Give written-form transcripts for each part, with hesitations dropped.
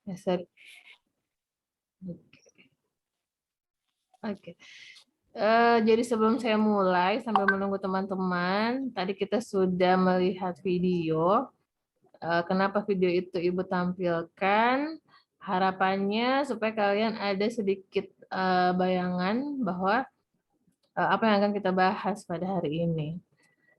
Oke. Oke. Jadi sebelum saya mulai, sambil menunggu teman-teman, tadi kita sudah melihat video. Kenapa video itu Ibu tampilkan? Harapannya supaya kalian ada sedikit bayangan bahwa apa yang akan kita bahas pada hari ini.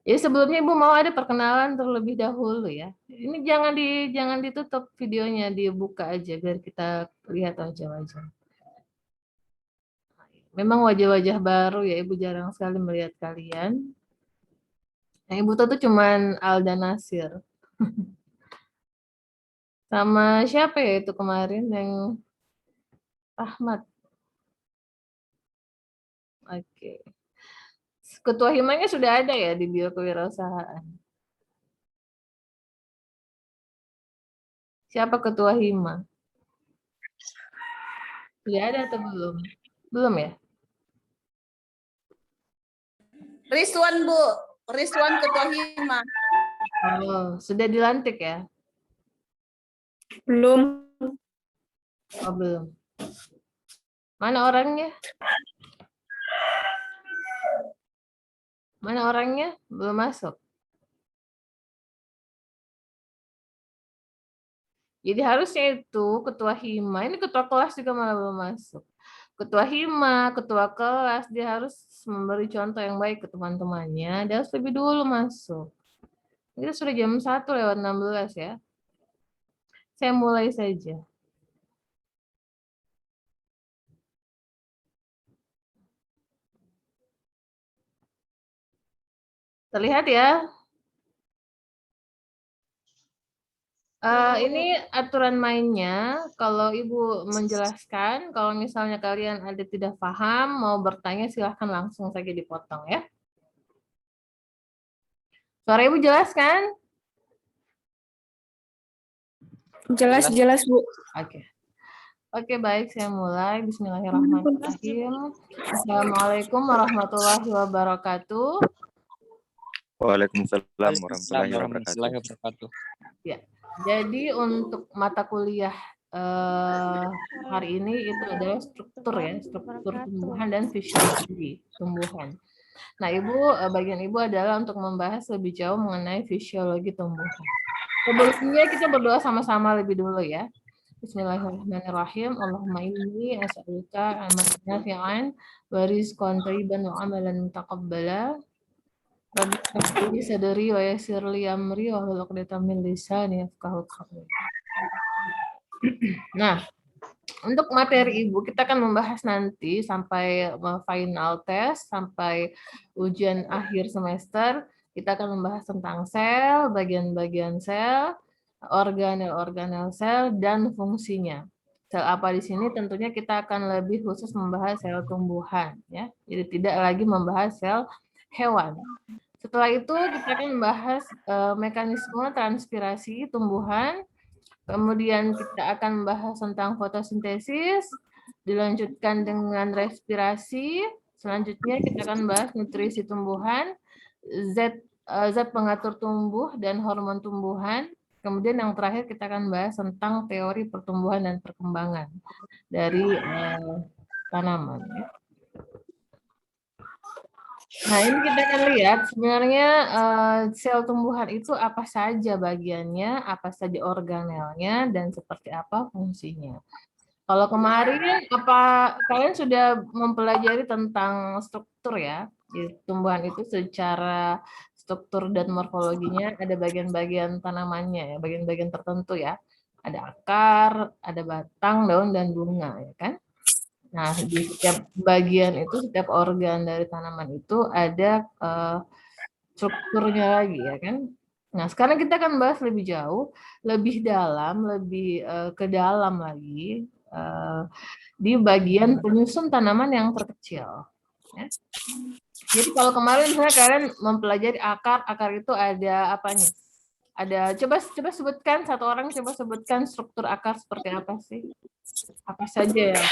Jadi sebelumnya Ibu mau ada perkenalan terlebih dahulu ya. Ini jangan ditutup videonya, dibuka aja biar kita lihat wajah-wajah. Memang wajah-wajah baru ya, Ibu jarang sekali melihat kalian. Yang Ibu tahu tuh cuman Alda Nasir. Sama siapa ya itu kemarin yang Ahmad. Oke. Ketua himanya sudah ada ya di bio kewirausahaan. Siapa ketua hima? Sudah ada atau belum? Belum ya? Rizwan, Bu. Rizwan ketua hima. Oh, sudah dilantik ya? Belum. Oh, belum. Mana orangnya? Mana orangnya? Belum masuk. Jadi harusnya itu ketua hima, ini ketua kelas juga malah belum masuk. Ketua hima, ketua kelas, dia harus memberi contoh yang baik ke teman-temannya, dia harus lebih dulu masuk. Kita sudah jam 1:16 ya. Saya mulai saja. Terlihat ya? Ini aturan mainnya. Kalau Ibu menjelaskan, kalau misalnya kalian ada tidak paham, mau bertanya silahkan langsung saja dipotong ya. Suara Ibu jelas kan? Jelas, Bu. Oke. Oke, baik, saya mulai. Bismillahirrahmanirrahim. Assalamualaikum warahmatullahi wabarakatuh. Waalaikumsalam warahmatullahi wabarakatuh. Ya, jadi untuk mata kuliah hari ini itu adalah struktur ya, struktur tumbuhan dan fisiologi tumbuhan. Nah, bagian Ibu adalah untuk membahas lebih jauh mengenai fisiologi tumbuhan. Sebelumnya kita berdoa sama-sama lebih dulu ya. Bismillahirrahmanirrahim. Allahumma inni as'aluka ilman nafi'an wa rizqan thayyiban wa amalan mutaqabbala. Rabbi shrah li sadri wa yassir li amri wa hlul 'uqdatam min lisani yafqahu qawli. Nah, untuk materi Ibu kita akan membahas nanti sampai final test, sampai ujian akhir semester. Kita akan membahas tentang sel, bagian-bagian sel, organel-organel sel, dan fungsinya. Sel apa di sini tentunya kita akan lebih khusus membahas sel tumbuhan, ya. Jadi tidak lagi membahas sel hewan. Setelah itu kita akan membahas mekanisme transpirasi tumbuhan. Kemudian kita akan membahas tentang fotosintesis, dilanjutkan dengan respirasi. Selanjutnya kita akan membahas nutrisi tumbuhan, zat pengatur tumbuh dan hormon tumbuhan. Kemudian yang terakhir kita akan bahas tentang teori pertumbuhan dan perkembangan dari tanaman. Nah, ini kita akan lihat sebenarnya sel tumbuhan itu apa saja bagiannya, apa saja organelnya, dan seperti apa fungsinya. Kalau kemarin, kalian sudah mempelajari tentang struktur ya? Di tumbuhan itu secara struktur dan morfologinya ada bagian-bagian tanamannya, ya, bagian-bagian tertentu ya. Ada akar, ada batang, daun, dan bunga, ya kan? Nah, di setiap bagian itu, setiap organ dari tanaman itu ada strukturnya lagi, ya kan? Nah, sekarang kita akan bahas lebih jauh, lebih dalam, lebih ke dalam lagi di bagian penyusun tanaman yang terkecil. Ya. Jadi kalau kemarin misalnya kalian mempelajari akar itu ada apanya? Ada coba sebutkan satu orang, coba sebutkan struktur akar seperti apa sih? Apa saja ya?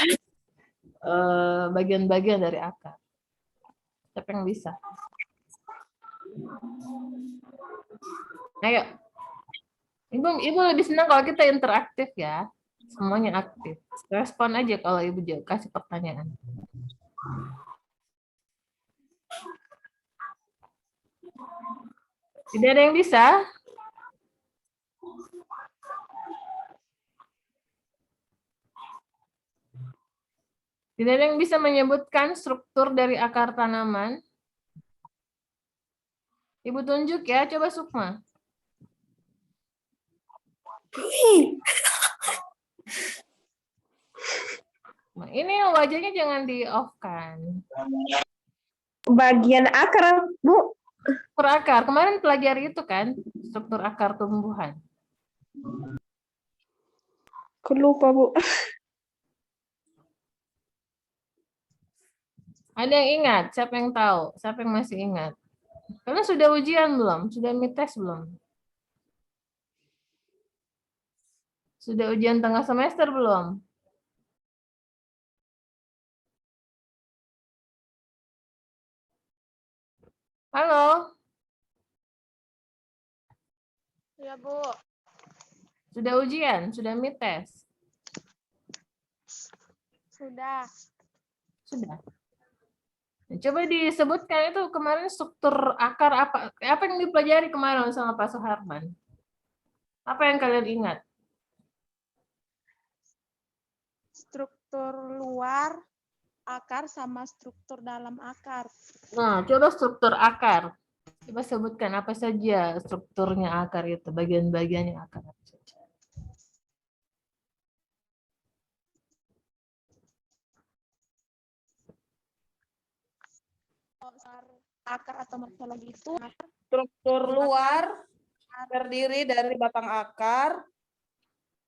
Bagian-bagian dari akar. Siapa yang bisa? Ayo. Ibu lebih senang kalau kita interaktif ya. Semuanya aktif. Respon aja kalau Ibu kasih pertanyaan. Tidak ada yang bisa? Tidak ada yang bisa menyebutkan struktur dari akar tanaman? Ibu tunjuk ya, coba Sukma. Nah, ini wajahnya jangan di-off-kan. Bagian akar, Bu. Struktur akar, kemarin pelajari itu kan, struktur akar tumbuhan. Aku lupa, Bu. Ada yang ingat? Siapa yang tahu? Siapa yang masih ingat? Karena sudah ujian belum? Sudah mid-test belum? Sudah ujian tengah semester belum? Halo? Ya, Bu. Sudah ujian? Sudah mid-test? Sudah. Sudah. Nah, coba disebutkan itu kemarin struktur akar apa yang dipelajari kemarin sama Pak Suharman? Apa yang kalian ingat? Struktur luar akar sama struktur dalam akar. Nah, coba struktur akar. Coba sebutkan apa saja strukturnya akar itu, bagian-bagiannya akar. Apa saja. Akar atau morfologi itu Struktur luar terdiri dari batang akar,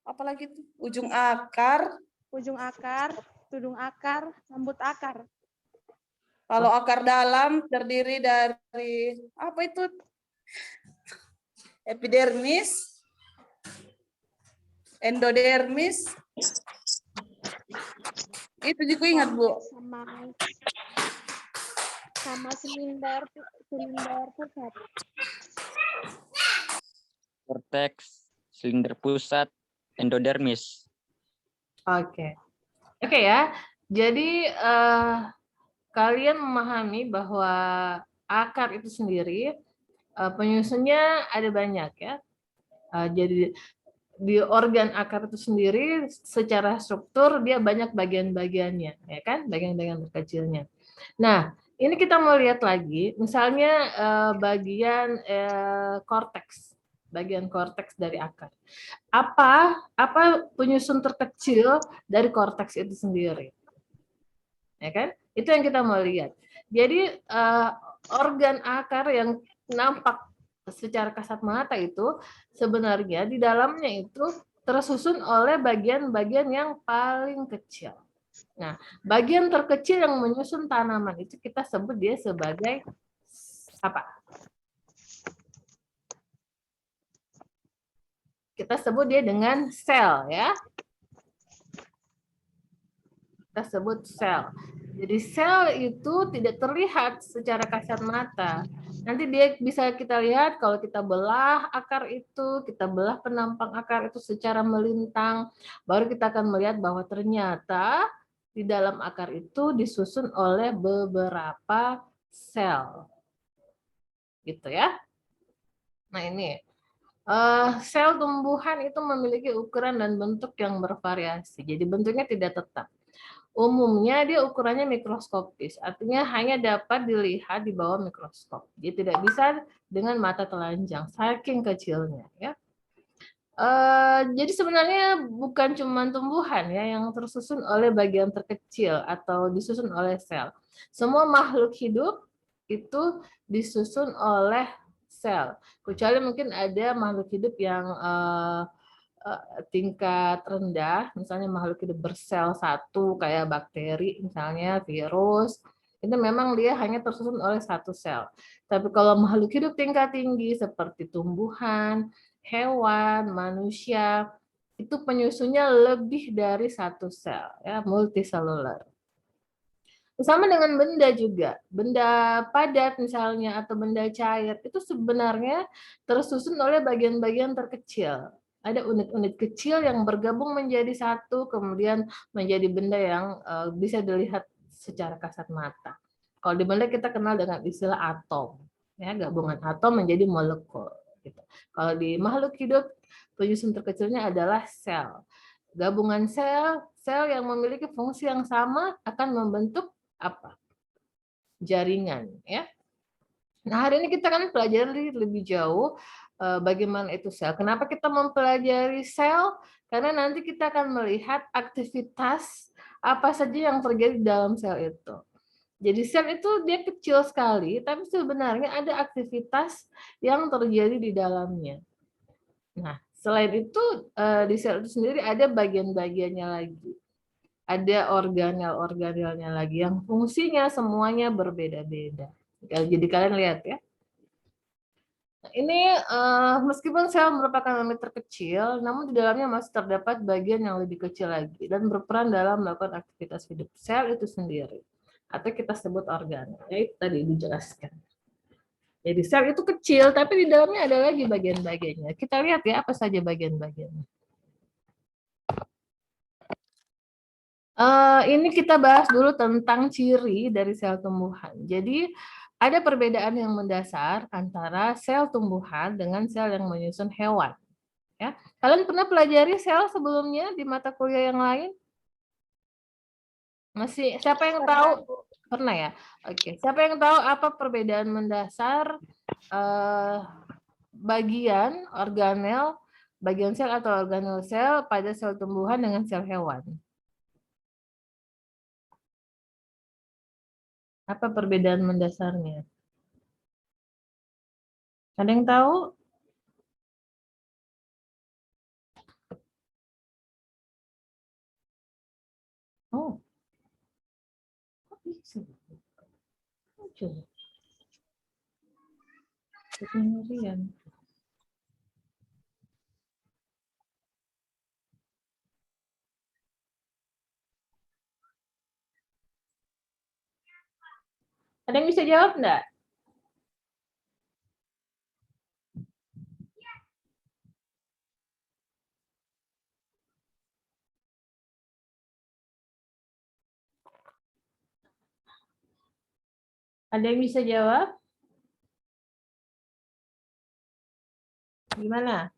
apalagi itu ujung akar. ujung akar, tudung akar, rambut akar. Kalau akar dalam terdiri dari apa itu? Epidermis, endodermis. Itu juga ingat, Bu. Sama silinder pusat. Korteks, silinder pusat, endodermis. Oke. Oke ya. Jadi kalian memahami bahwa akar itu sendiri penyusunnya ada banyak ya. Jadi di organ akar itu sendiri secara struktur dia banyak bagian-bagiannya, ya kan? Bagian-bagian terkecilnya. Nah, ini kita mau lihat lagi, misalnya bagian korteks, bagian korteks dari akar. Apa penyusun terkecil dari korteks itu sendiri? Ya kan? Itu yang kita mau lihat. Jadi organ akar yang nampak secara kasat mata itu sebenarnya di dalamnya itu tersusun oleh bagian-bagian yang paling kecil. Nah, bagian terkecil yang menyusun tanaman itu kita sebut dia sebagai apa? Kita sebut dia dengan sel ya. Kita sebut sel. Jadi sel itu tidak terlihat secara kasat mata. Nanti dia bisa kita lihat kalau kita belah akar itu, kita belah penampang akar itu secara melintang, baru kita akan melihat bahwa ternyata di dalam akar itu disusun oleh beberapa sel. Gitu ya. Nah ini. Sel tumbuhan itu memiliki ukuran dan bentuk yang bervariasi. Jadi bentuknya tidak tetap. Umumnya dia ukurannya mikroskopis, artinya hanya dapat dilihat di bawah mikroskop. Dia tidak bisa dengan mata telanjang, saking kecilnya. Ya. Jadi sebenarnya bukan cuma tumbuhan ya yang tersusun oleh bagian terkecil atau disusun oleh sel. Semua makhluk hidup itu disusun oleh sel. Kecuali mungkin ada makhluk hidup yang tingkat rendah, misalnya makhluk hidup bersel satu kayak bakteri, misalnya virus, itu memang dia hanya tersusun oleh satu sel. Tapi kalau makhluk hidup tingkat tinggi seperti tumbuhan, hewan, manusia, itu penyusunnya lebih dari satu sel, ya, multiseluler. Sama dengan benda juga, benda padat misalnya atau benda cair itu sebenarnya tersusun oleh bagian-bagian terkecil. Ada unit-unit kecil yang bergabung menjadi satu, kemudian menjadi benda yang bisa dilihat secara kasat mata. Kalau di benda kita kenal dengan istilah atom, ya, gabungan atom menjadi molekul. Gitu. Kalau di makhluk hidup, penyusun terkecilnya adalah sel. Gabungan sel yang memiliki fungsi yang sama akan membentuk apa? Jaringan, ya. Nah, hari ini kita kan pelajari lebih jauh bagaimana itu sel. Kenapa kita mempelajari sel? Karena nanti kita akan melihat aktivitas apa saja yang terjadi dalam sel itu. Jadi sel itu dia kecil sekali, tapi sebenarnya ada aktivitas yang terjadi di dalamnya. Nah, selain itu di sel itu sendiri ada bagian-bagiannya lagi. Ada organel-organelnya lagi yang fungsinya semuanya berbeda-beda. Jadi kalian lihat ya. Ini meskipun sel merupakan unit terkecil, namun di dalamnya masih terdapat bagian yang lebih kecil lagi dan berperan dalam melakukan aktivitas hidup sel itu sendiri. Atau kita sebut organel. Ya, itu tadi dijelaskan. Jadi sel itu kecil, tapi di dalamnya ada lagi bagian-bagiannya. Kita lihat ya apa saja bagian-bagiannya. Ini kita bahas dulu tentang ciri dari sel tumbuhan. Jadi ada perbedaan yang mendasar antara sel tumbuhan dengan sel yang menyusun hewan. Ya, kalian pernah pelajari sel sebelumnya di mata kuliah yang lain? Masih? Siapa yang tahu? Pernah ya? Oke. Siapa yang tahu apa perbedaan mendasar bagian organel, bagian sel atau organel sel pada sel tumbuhan dengan sel hewan? Apa perbedaan mendasarnya? Ada yang tahu? Oh, kok bisa? Coba. Penelitian. Ada yang bisa jawab enggak? Ada yang bisa jawab? Gimana?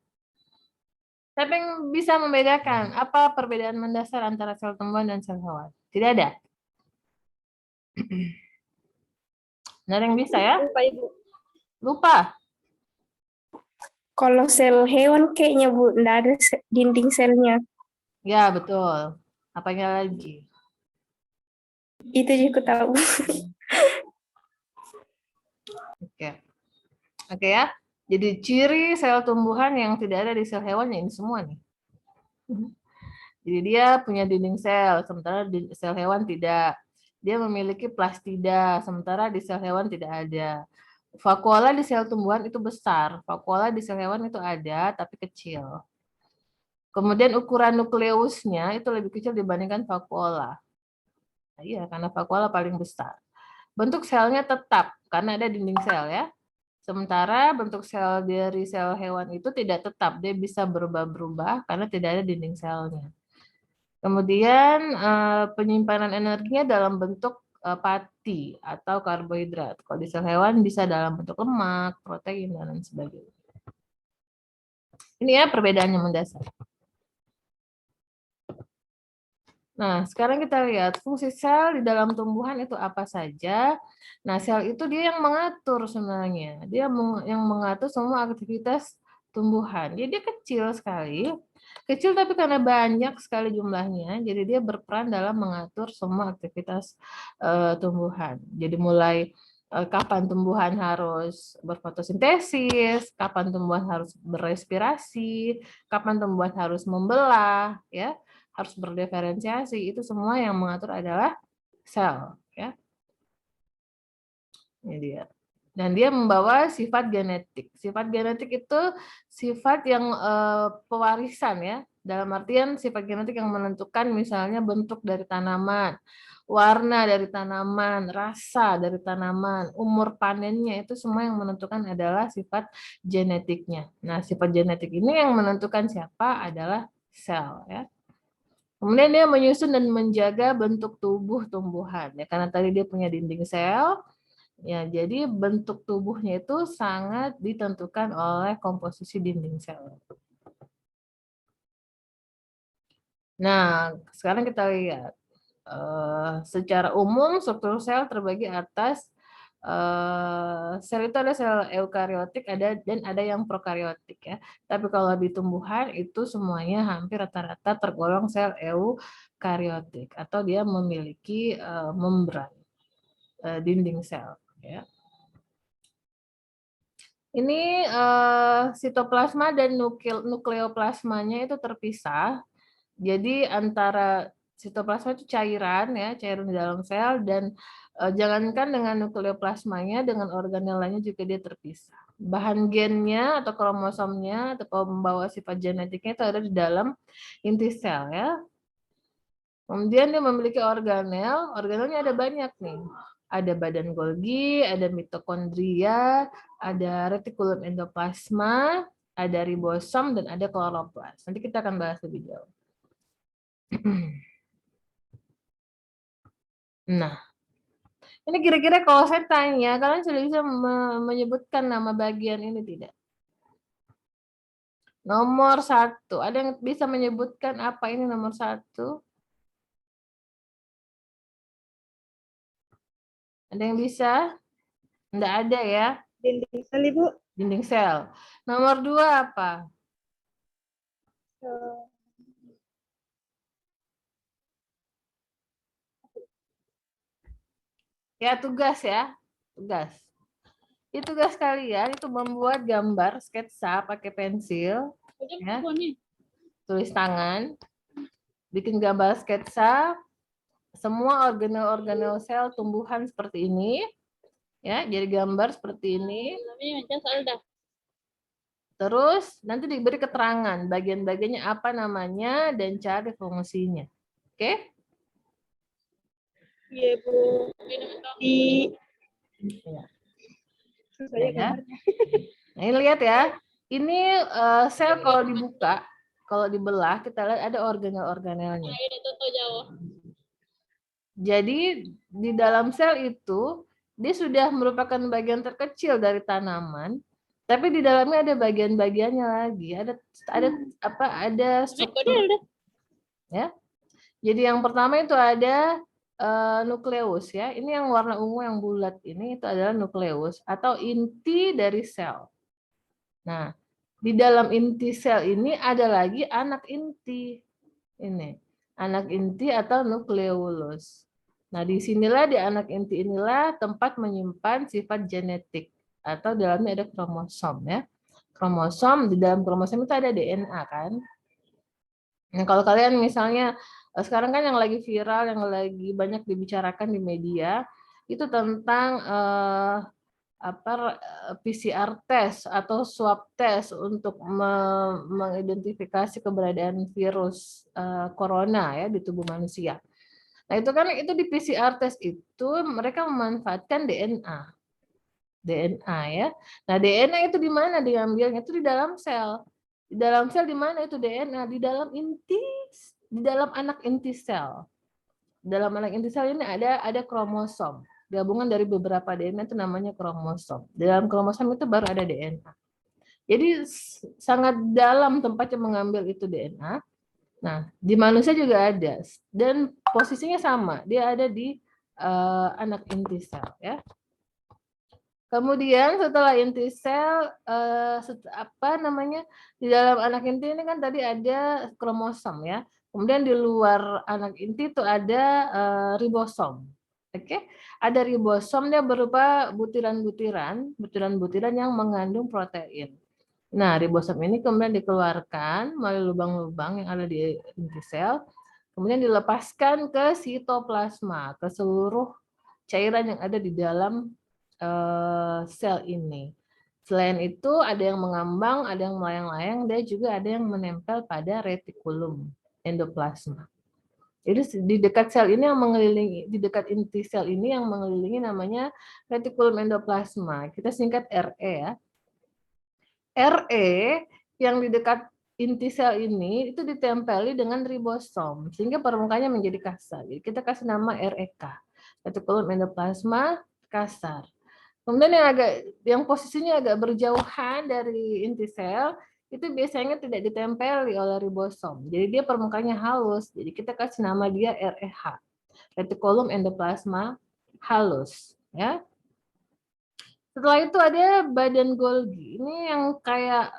Siapa yang bisa membedakan apa perbedaan mendasar antara sel tumbuhan dan sel hewan? Tidak ada. Ada yang bisa ya? Lupa, Ibu. Lupa. Kalau sel hewan kayaknya Bu, enggak ada dinding selnya. Ya, betul. Apanya lagi? Itu juga aku tahu. Oke. Oke ya. Jadi ciri sel tumbuhan yang tidak ada di sel hewan ya ini semua nih. Jadi dia punya dinding sel, sementara di sel hewan tidak. Dia memiliki plastida, sementara di sel hewan tidak ada. Vakuola di sel tumbuhan itu besar, vakuola di sel hewan itu ada tapi kecil. Kemudian ukuran nukleusnya itu lebih kecil dibandingkan vakuola. Nah, iya, karena vakuola paling besar. Bentuk selnya tetap karena ada dinding sel ya. Sementara bentuk sel dari sel hewan itu tidak tetap, dia bisa berubah-berubah karena tidak ada dinding selnya. Kemudian penyimpanan energinya dalam bentuk pati atau karbohidrat. Kalau di sel hewan bisa dalam bentuk lemak, protein, dan lain sebagainya. Ini ya perbedaannya mendasar. Nah, sekarang kita lihat fungsi sel di dalam tumbuhan itu apa saja. Nah, sel itu dia yang mengatur sebenarnya. Dia yang mengatur semua aktivitas tumbuhan. Jadi dia kecil sekali. Kecil tapi karena banyak sekali jumlahnya, jadi dia berperan dalam mengatur semua aktivitas tumbuhan. Jadi mulai kapan tumbuhan harus berfotosintesis, kapan tumbuhan harus berrespirasi, kapan tumbuhan harus membelah, ya, harus berdiferensiasi, itu semua yang mengatur adalah sel, ya. Ini dia. Dan dia membawa sifat genetik. Sifat genetik itu sifat yang pewarisan ya. Dalam artian sifat genetik yang menentukan misalnya bentuk dari tanaman, warna dari tanaman, rasa dari tanaman, umur panennya itu semua yang menentukan adalah sifat genetiknya. Nah, sifat genetik ini yang menentukan siapa adalah sel ya. Kemudian dia menyusun dan menjaga bentuk tubuh tumbuhan ya, karena tadi dia punya dinding sel ya, jadi bentuk tubuhnya itu sangat ditentukan oleh komposisi dinding sel. Nah, sekarang kita lihat secara umum struktur sel terbagi atas sel itu ada sel eukariotik dan ada yang prokariotik ya. Tapi kalau di tumbuhan itu semuanya hampir rata-rata tergolong sel eukariotik atau dia memiliki membran dinding sel ya. Ini sitoplasma dan nukleoplasmanya itu terpisah. Jadi antara sitoplasma itu cairan ya, cairan di dalam sel, dan jangankan dengan nukleoplasmanya, dengan organel lainnya juga dia terpisah. Bahan gennya atau kromosomnya atau pembawa sifat genetiknya itu ada di dalam inti sel ya. Kemudian dia memiliki organel, organelnya ada banyak nih. Ada badan Golgi, ada mitokondria, ada retikulum endoplasma, ada ribosom, dan ada kloroplas. Nanti kita akan bahas lebih jauh. Nah, ini kira-kira kalau saya tanya, kalian sudah bisa menyebutkan nama bagian ini tidak? Nomor 1, ada yang bisa menyebutkan apa ini nomor 1? Ada yang bisa? Enggak ada ya? Dinding sel, Ibu. Dinding sel. Nomor 2 apa? Ya, tugas ya. Tugas. Itu tugas kalian itu membuat gambar sketsa pakai pensil. Ya. Tulis tangan. Bikin gambar sketsa. Semua organel-organel sel tumbuhan seperti ini. Ya, jadi gambar seperti ini. Terus nanti diberi keterangan bagian-bagiannya apa namanya dan cari fungsinya. Oke? Iya, Bu. Di Ya. saya Ya. gambarnya. Nah, ini lihat ya. Ini sel kalau dibuka, kalau dibelah, kita lihat ada organel-organelnya. Jadi di dalam sel itu dia sudah merupakan bagian terkecil dari tanaman, tapi di dalamnya ada bagian-bagiannya lagi. Ada struktur. Ya. Jadi yang pertama itu ada nukleus ya. Ini yang warna ungu yang bulat ini itu adalah nukleus atau inti dari sel. Nah, di dalam inti sel ini ada lagi anak inti. Ini, anak inti atau nukleolus. Nah, disinilah di anak inti inilah tempat menyimpan sifat genetik atau dalamnya ada kromosom ya. Kromosom, di dalam kromosom itu ada DNA kan. Nah, kalau kalian misalnya sekarang kan yang lagi viral, yang lagi banyak dibicarakan di media itu tentang PCR test atau swab test untuk mengidentifikasi keberadaan virus corona ya di tubuh manusia. Nah, itu kan itu di PCR test itu mereka memanfaatkan DNA. DNA ya. Nah, DNA itu di mana diambilnya? Itu di dalam sel. Di dalam sel di mana itu DNA? Di dalam anak inti sel. Dalam anak inti sel ini ada kromosom. Gabungan dari beberapa DNA itu namanya kromosom. Di dalam kromosom itu baru ada DNA. Jadi sangat dalam tempatnya mengambil itu DNA. Nah, di manusia juga ada. Dan posisinya sama. Dia ada di anak inti sel. Ya. Kemudian setelah inti sel, di dalam anak inti ini kan tadi ada kromosom ya. Kemudian di luar anak inti itu ada ribosom. Oke, ada ribosom dia berupa butiran-butiran yang mengandung protein. Nah, ribosom ini kemudian dikeluarkan melalui lubang-lubang yang ada di inti sel, kemudian dilepaskan ke sitoplasma, ke seluruh cairan yang ada di dalam sel ini. Selain itu ada yang mengambang, ada yang melayang-layang, dan juga ada yang menempel pada retikulum endoplasma. Jadi di dekat sel ini yang mengelilingi, di dekat inti sel ini yang mengelilingi namanya retikulum endoplasma. Kita singkat RE ya. RE yang di dekat inti sel ini itu ditempeli dengan ribosom sehingga permukaannya menjadi kasar. Jadi kita kasih nama REK. Retikulum endoplasma kasar. Kemudian yang posisinya agak berjauhan dari inti sel itu biasanya tidak ditempeli oleh ribosom. Jadi dia permukaannya halus. Jadi kita kasih nama dia REH. Retikulum endoplasma halus, ya. Setelah itu ada badan Golgi. Ini yang kayak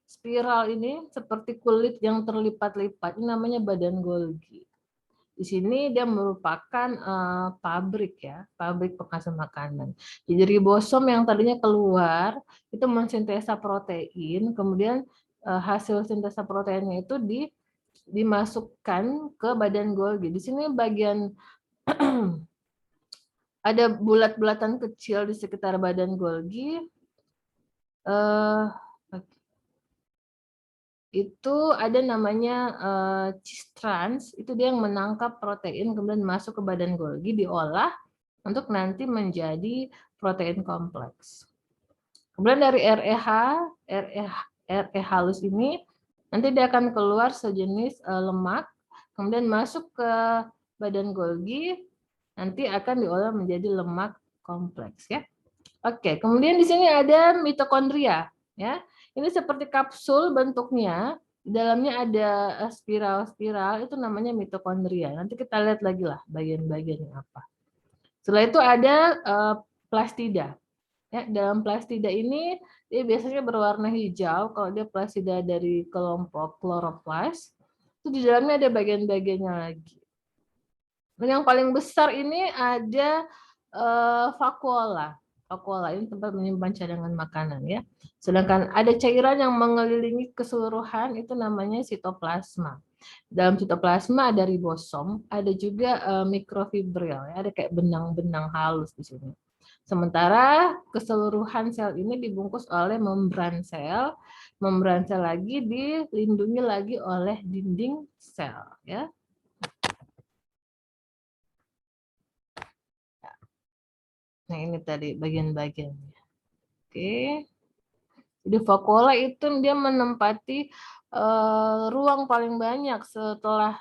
spiral ini seperti kulit yang terlipat-lipat. Ini namanya badan Golgi. Di sini dia merupakan pabrik ya, pabrik penghasil makanan. Jadi ribosom yang tadinya keluar itu mensintesa protein, kemudian hasil sintesa proteinnya itu dimasukkan ke badan Golgi. Di sini bagian ada bulat-bulatan kecil di sekitar badan Golgi. Itu ada namanya cistrans, itu dia yang menangkap protein kemudian masuk ke badan Golgi, diolah untuk nanti menjadi protein kompleks. Kemudian dari RE halus ini nanti dia akan keluar sejenis lemak, kemudian masuk ke badan Golgi, nanti akan diolah menjadi lemak kompleks ya. Oke, kemudian di sini ada mitokondria ya. Ini seperti kapsul bentuknya, di dalamnya ada spiral-spiral, itu namanya mitokondria. Nanti kita lihat lagi lah bagian-bagiannya apa. Setelah itu ada plastida. Ya, dalam plastida ini dia biasanya berwarna hijau kalau dia plastida dari kelompok chloroplast. Itu di dalamnya ada bagian-bagiannya lagi. Dan yang paling besar ini ada vakuola. Vakuola ini tempat menyimpan cadangan makanan ya. Sedangkan ada cairan yang mengelilingi keseluruhan itu namanya sitoplasma. Dalam sitoplasma ada ribosom, ada juga mikrofibril ya, ada kayak benang-benang halus di sini. Sementara keseluruhan sel ini dibungkus oleh membran sel. Membran sel lagi dilindungi lagi oleh dinding sel ya. Nah, ini tadi bagian-bagiannya. Oke. Jadi vakuola itu dia menempati ruang paling banyak setelah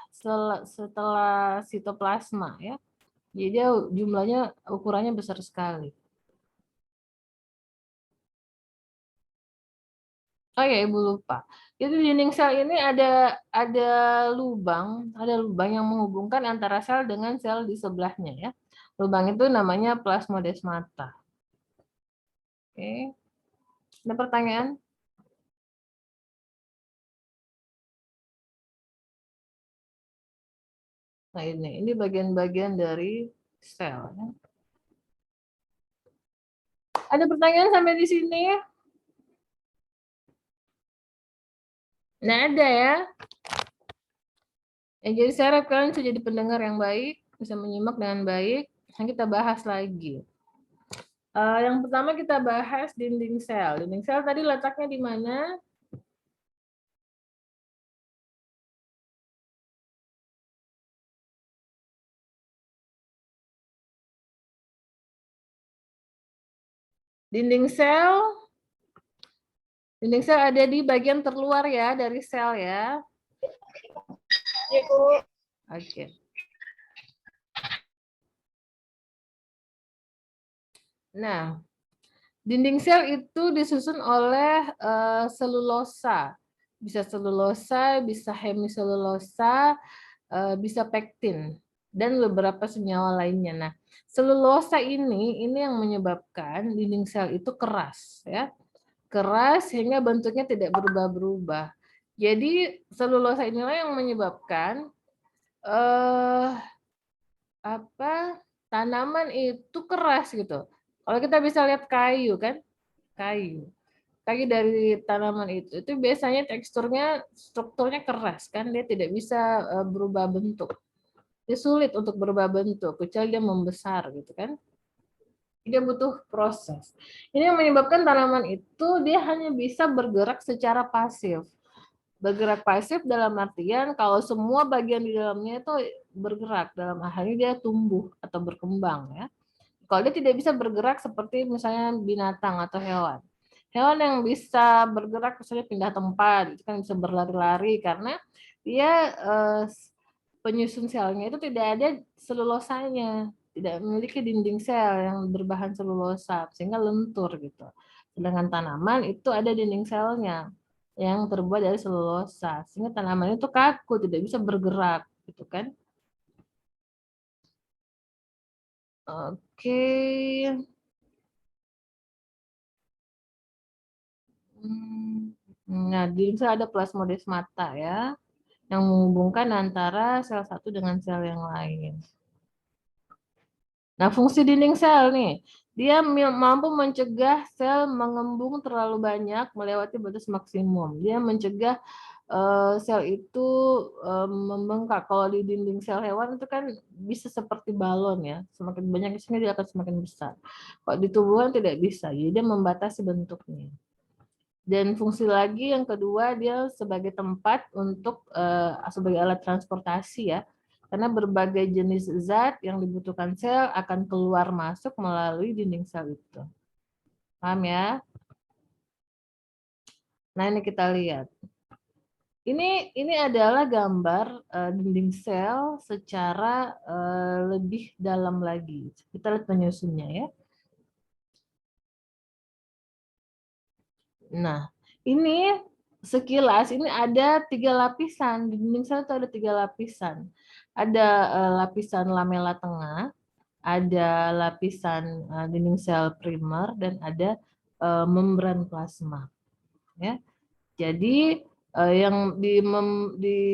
sitoplasma ya. Jadi dia jumlahnya ukurannya besar sekali. Oh ya, Ibu lupa. Jadi dinding sel ini ada lubang yang menghubungkan antara sel dengan sel di sebelahnya ya. Lubang itu namanya plasmodesmata. Oke. Ada pertanyaan? Nah ini bagian-bagian dari sel. Ada pertanyaan sampai di sini? Nah ada ya. Jadi saya harap kalian bisa jadi pendengar yang baik, bisa menyimak dengan baik. Nah, kita bahas lagi. Yang pertama kita bahas dinding sel. Dinding sel tadi letaknya di mana? Dinding sel ada di bagian terluar ya dari sel ya. Ya, Bu. Oke. Nah, dinding sel itu disusun oleh selulosa. Bisa selulosa, bisa hemiselulosa, bisa pektin, dan beberapa senyawa lainnya. Nah, selulosa ini yang menyebabkan dinding sel itu keras, ya, keras sehingga bentuknya tidak berubah-berubah. Jadi selulosa inilah yang menyebabkan tanaman itu keras gitu. Kalau kita bisa lihat kayu kan, kayu dari tanaman itu biasanya teksturnya, strukturnya keras kan, dia tidak bisa berubah bentuk. Dia sulit untuk berubah bentuk, kecuali dia membesar gitu kan. Dia butuh proses. Ini yang menyebabkan tanaman itu dia hanya bisa bergerak secara pasif. Bergerak pasif dalam artian kalau semua bagian di dalamnya itu bergerak, dalam hal ini dia tumbuh atau berkembang ya. Kalau dia tidak bisa bergerak seperti misalnya binatang atau hewan. Hewan yang bisa bergerak misalnya pindah tempat, itu kan bisa berlari-lari karena dia penyusun selnya itu tidak ada selulosanya, tidak memiliki dinding sel yang berbahan selulosa sehingga lentur gitu. Sedangkan tanaman itu ada dinding selnya yang terbuat dari selulosa sehingga tanaman itu kaku, tidak bisa bergerak gitu kan. Oke. Nah, di sini ada plasmodesmata ya, yang menghubungkan antara sel satu dengan sel yang lain. Nah, fungsi dinding sel nih, dia mampu mencegah sel mengembung terlalu banyak melewati batas maksimum. Dia mencegah sel itu membengkak. Kalau di dinding sel hewan itu kan bisa seperti balon ya, semakin banyak di sini dia akan semakin besar. Kalau di tubuhan tidak bisa, jadi dia membatasi bentuknya. Dan fungsi lagi yang kedua dia sebagai tempat untuk sebagai alat transportasi ya, karena berbagai jenis zat yang dibutuhkan sel akan keluar masuk melalui dinding sel itu. Paham ya? Nah ini kita lihat. Ini adalah gambar dinding sel secara lebih dalam lagi. Kita lihat penyusunnya ya. Nah, ini sekilas ini ada 3 lapisan. Di dinding sel itu ada 3 lapisan. Ada lapisan lamela tengah, ada lapisan dinding sel primer, dan ada membran plasma. Ya. Jadi yang di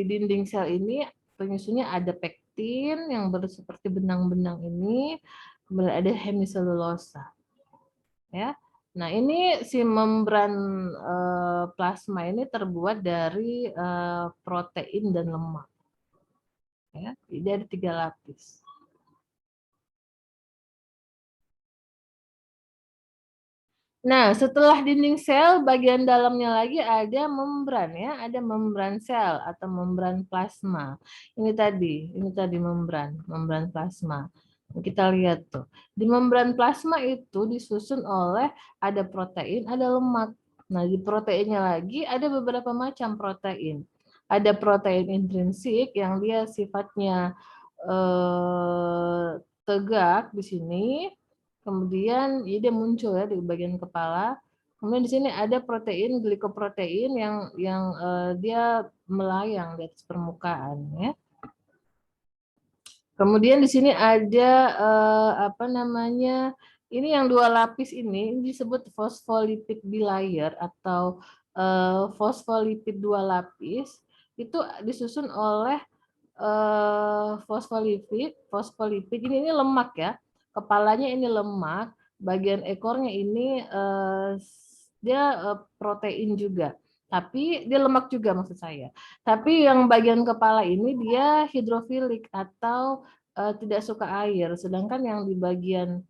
dinding sel ini penyusunnya ada pektin yang seperti benang-benang ini, kemudian ada hemiselulosa. Ya. Nah, ini si membran plasma ini terbuat dari protein dan lemak. Ya, jadi ada 3 lapis. Nah, setelah dinding sel, bagian dalamnya lagi ada membran ya, ada membran sel atau membran plasma. Ini tadi membran plasma. Kita lihat tuh. Di membran plasma itu disusun oleh ada protein, ada lemak. Nah, di proteinnya lagi ada beberapa macam protein. Ada protein intrinsik yang dia sifatnya tegak di sini. Kemudian dia muncul ya di bagian kepala. Kemudian di sini ada protein glikoprotein yang dia melayang di atas permukaan ya. Kemudian di sini ada apa namanya? Ini yang 2 lapis ini disebut fosfolipid bilayer atau fosfolipid 2 lapis. Itu disusun oleh fosfolipid ini lemak ya. Kepalanya ini lemak, bagian ekornya ini dia protein juga. Tapi dia lemak juga maksud saya. Tapi yang bagian kepala ini dia hidrofilik atau tidak suka air. Sedangkan yang di bagian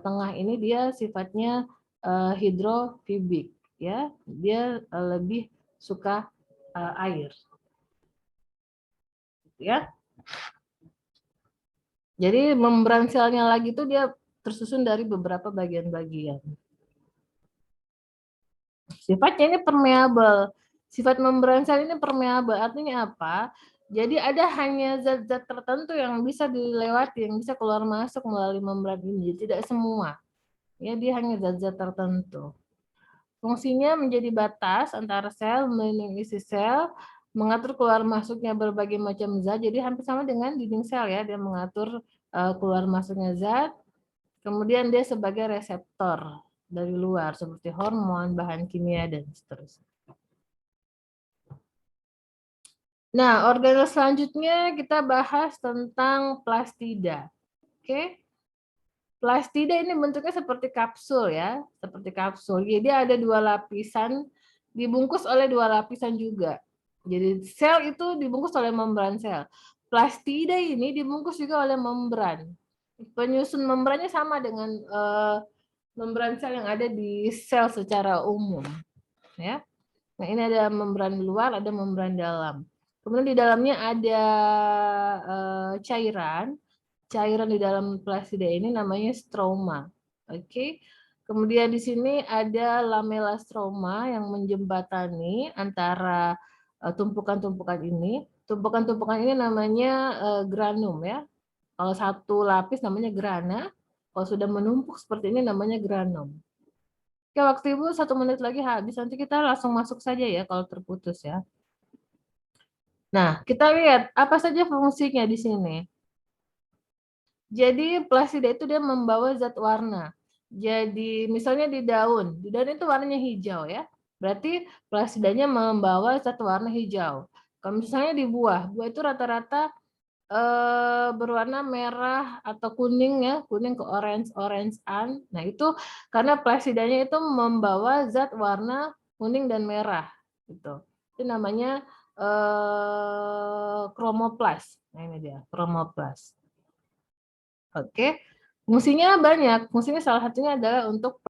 tengah ini dia sifatnya hidrofobik, ya. Dia lebih suka air. Ya. Jadi membran selnya lagi itu dia tersusun dari beberapa bagian-bagian. Sifatnya ini permeabel. Sifat membran sel ini permeabel, artinya apa? Jadi ada hanya zat-zat tertentu yang bisa dilewati, yang bisa keluar masuk melalui membran ini, tidak semua. Ya, dia hanya zat-zat tertentu. Fungsinya menjadi batas antara sel, melindungi isi sel, mengatur keluar masuknya berbagai macam zat. Jadi hampir sama dengan dinding sel ya, dia mengatur keluar masuknya zat. Kemudian dia sebagai reseptor dari luar seperti hormon, bahan kimia dan seterusnya. Nah, organel selanjutnya kita bahas tentang plastida. Oke. Plastida ini bentuknya seperti kapsul ya, seperti kapsul. Jadi ada 2 lapisan, dibungkus oleh 2 lapisan juga. Jadi sel itu dibungkus oleh membran sel. Plastida ini dibungkus juga oleh membran. Penyusun membrannya sama dengan membran sel yang ada di sel secara umum, ya. Nah, ini ada membran luar, ada membran dalam. Kemudian di dalamnya ada cairan. Cairan di dalam plasida ini namanya stroma. Oke. Kemudian di sini ada lamella stroma yang menjembatani antara tumpukan-tumpukan ini. Tumpukan-tumpukan ini namanya granum ya. Kalau satu lapis namanya grana. Kalau sudah menumpuk seperti ini namanya granum. Oke, waktu Ibu 1 menit lagi habis. Nanti kita langsung masuk saja ya kalau terputus ya. Nah, kita lihat apa saja fungsinya di sini. Jadi plasida itu dia membawa zat warna. Jadi misalnya di daun itu warnanya hijau ya. Berarti plasidanya membawa zat warna hijau. Kalau misalnya di buah itu rata-rata berwarna merah atau kuning ya, kuning ke orange-an. Nah, itu karena plasidanya itu membawa zat warna kuning dan merah gitu. Itu namanya kromoplas. Nah, ini dia, kromoplas. Oke. Fungsinya banyak. Fungsinya salah satunya adalah untuk